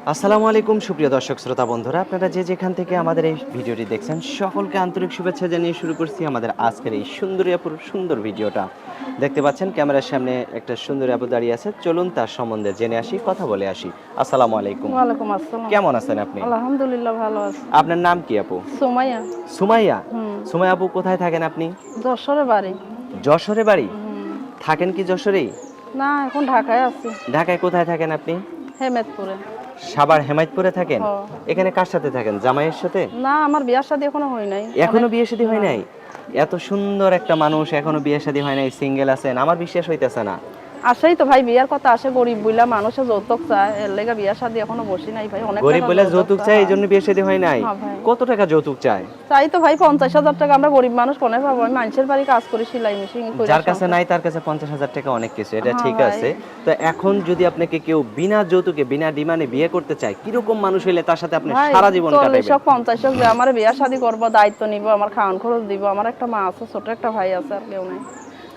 আসসালামু আলাইকুম সুপ্রিয় দর্শক শ্রোতা বন্ধুরা, আপনারা যে যেখান থেকে আমাদের এই ভিডিওটি দেখছেন সকলকে আন্তরিক শুভেচ্ছা জানিয়ে শুরু করছি আমাদের আজকের এই সুন্দরী আপুর সুন্দর ভিডিওটা। দেখতে পাচ্ছেন ক্যামেরার সামনে একটা সুন্দরী আপু দাঁড়িয়ে আছে, চলুন তার সম্বন্ধে জেনে আসি, কথা বলে আসি। আসসালামু আলাইকুম। ওয়ালাইকুম আসসালাম। কেমন আছেন আপনি? আলহামদুলিল্লাহ ভালো আছি। আপনার নাম কি আপু? সুমাইয়া। সুমাইয়া। হুম। সুমাইয়া আপু কোথায় থাকেন আপনি? যশোরে বাড়ি। যশোরে বাড়ি? হুম। থাকেন কি যশোরেই? না, এখন ঢাকায় আছি। ঢাকায় কোথায় থাকেন আপনি? হেমেদপুরে। সাভার হেমায়েতপুরে থাকেন? হ। এখানে কার সাথে থাকেন, জামাইয়ের সাথে? না, আমার বিয়ার শাদী এখনো হয় নাই। এখনো অনেক- বিয়ে শাদী হয় না। নাই? এত সুন্দর একটা মানুষ এখনো বিয়ে শাদী হয় নাই, সিঙ্গেল আছেন, আমার বিশ্বাস হইতেছে না। আসেই তো ভাই, বিয়ার কথা আসে, গরিব বুইলা মানুষে যৌতুক চায়, এর লেগে বিয়ার শাদী এখনো বসি নাই ভাই। অনেক গরিব টাকা বলে যৌতুক চাই, এই জন্য বিয়ে শাদী হয় নাই? হ্যাঁ ভাই। কত টাকা যৌতুক চায়? চাই তো ভাই 50,000 টাকা। আমরা গরিব মানুষ কোনে পাবো? আমি মানুষের বাড়ি কাজ করি, সেলাই মেশিন করি। যার কাছে নাই তার কাছে 50,000 টাকা অনেক কিছু, এটা হ্যাঁ ঠিক ভাই। আছে। তো এখন যদি আপনাকে কেউ বিনা যৌতুকে বিনা ডিমান্ডে বিয়ে করতে চায়, কিরকম মানুষ হইলে তার সাথে আপনি ভাই সারা জীবন 40 কাটাবেন? 50 যে আমার বিয়া শাদী করবো, দায়িত্ব নিব, আমার খাওয়ান খরচ দিব। আমার একটা মা আছে, ছোট একটা ভাই আছে, আর কেউ নাই।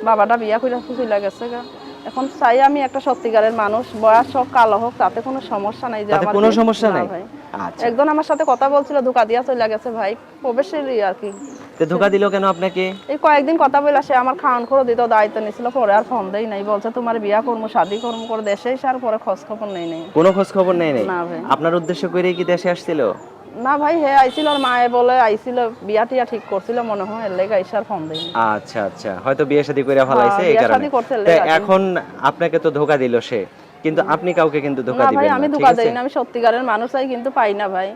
বাবাটা বিয়া করে চলে গেছে গা। এখন চাই আমি একটা সত্যিকারের মানুষ, বয়স হোক কালো হোক, তাতে কোনো সমস্যা নাই যে তাতে আমার কোনো বিয়ে- সমস্যা না নাই? ভাই। আচ্ছা, একজন আমার সাথে কথা বলছিল, ধোকা দিয়া চলে গেছে ভাই, প্রবেশেরই আর কি। তো ধোকা দিল কেন আপনাকে? এই কয়েকদিন কথা বলে সে আমার খাওয়ান খরচ দিত, দায়িত্ব নিছিল, পরে আর ফোন দেই নাই। বলছে তোমার বিয়া করবো, শাদী করবো করে দেশে এসে আর পরে খোঁজ খবর নেই নাই। কোনো খোঁজ খবর নেই নাই? না ভাই। আপনার উদ্দেশ্য করেই কি দেশে আসছিল? না ভাই, হে আইছিল, আর মায়ে বলে আইছিল, বিয়া টিয়া ঠিক করছিল মনে হয়, এর লেগে আইসা আর ফোন দেই নাই। আচ্ছা আচ্ছা, হয়তো বিয়ে শাদী করে ফলাইছে হ্যাঁ, এই বিয়া কারণে। শাদী করতে তো লেগে এখন আপনাকে তো ধোকা দিল সে, কিন্তু আপনি কাউকে কিন্তু ধোকা না ভাই, দিবেন না, আমি ঠিক ধোকা আছে? দেই না। আমি সত্যিকারের মানুষ চাই, কিন্তু পাই না ভাই।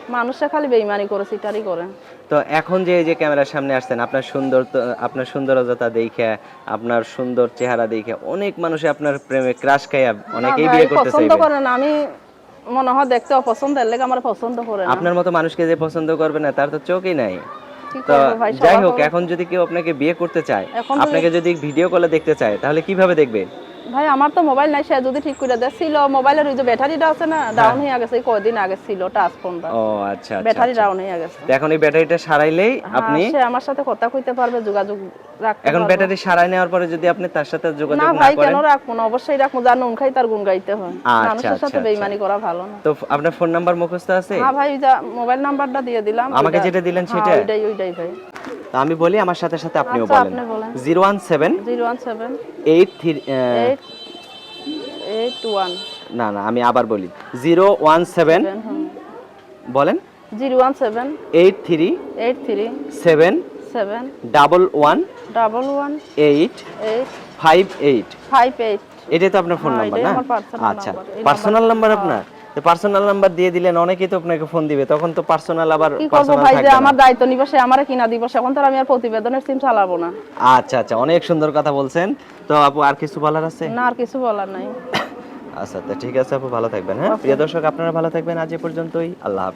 মানুষে খালি বেইমানি করে, সিটারি করে। তো এখন যে এই যে ক্যামেরার সামনে আসছেন, আপনার সুন্দর আপনার সৌন্দর্যতা দেখে, আপনার সুন্দর চেহারা দেখে অনেক মানুষে আপনার প্রেমে ক্রাশ খায়, না অনেকেই ভাই, বিয়ে করতে পছন্দ চাইবে। করে না। আমি মনে হয় দেখতে অপছন্দ, এর লেগে আমার পছন্দ করে না। আপনার মতো মানুষকে যে পছন্দ করবে না তার তো চোখই নাই। কি তো করবো ভাই, যাই সবার হোক, এখন যদি কেউ আপনাকে বিয়ে করতে চায়, এখন যদি আপনাকে যদি ভিডিও কলে দেখতে চায়, তাহলে কিভাবে দেখবে? ভাই, আমার তো মোবাইল নাই। সে যদি ঠিক করে দেয়, ছিল মোবাইলের ওই যে ব্যাটারিটা আছে না, হ্যাঁ। ডাউন হয়ে গেছে। এই কয়দিন আগে ছিল টাচ ফোনটা, ও আচ্ছা আচ্ছা ব্যাটারি আচ্ছা। ডাউন হয়ে গেছে। তো এখন এই ব্যাটারিটা সারাইলেই হ্যাঁ, আপনি, সে আমার সাথে কথা কইতে পারবে, যোগাযোগ রাখতে এখন পারবে। ব্যাটারি সারাই নেওয়ার পরে যদি আপনি তার সাথে না যোগাযোগ না ভাই, করেন? কেন রাখবো না? অবশ্যই রাখবো। যার নুন খাই তার গুণ গাইতে হয়। আচ্ছা মানুষের আচ্ছা সাথে আচ্ছা। বেইমানি করা ভালো না। তো আপনার ফোন নাম্বার মুখস্থ আছে? হ্যাঁ ভাই, যা মোবাইল নাম্বারটা দিয়ে দিলাম। আমাকে যেটা দিলেন হ্যাঁ, সেটা? ওইটাই ভাই। তো আমি বলি, আমার সাথে সাথে আপনিও আচ্ছা, বলেন। আপনি বলেন। 017 017 83 881 না না, আমি আবার বলি 017, 7 হুম। বলেন। 017 83 83 7 7 11 11 8 8 58। 58। এটাই তো আপনার ফোন হ্যাঁ, নাম্বার এটাই না? আমার পার্সোনাল আচ্ছা, নাম্বার। এই পার্সোনাল নাম্বার হ্যাঁ। আপনার? তো পার্সোনাল নাম্বার দিয়ে দিলেন, অনেকেই তো আপনাকে ফোন দিবে, তখন তো পার্সোনাল আবার কি করবো পার্সোনাল ভাই, যে থাকবে না। আমার দায়িত্ব নিব, সে আমারে কিনা দিব, এখন তো আর আমি আর প্রতিবেদনের সিম চালাবো না। আচ্ছা আচ্ছা, অনেক সুন্দর কথা বলছেন। তো আপু, আর কিছু বলার আছে? না, আর কিছু বলার নাই। আচ্ছা, তো ঠিক আছে আপু, ভালো থাকবেন। হ্যাঁ, ওকে। প্রিয় দর্শক, আপনারা ভালো থাকবেন। আজ এ পর্যন্তই। আল্লাহ হাফেজ।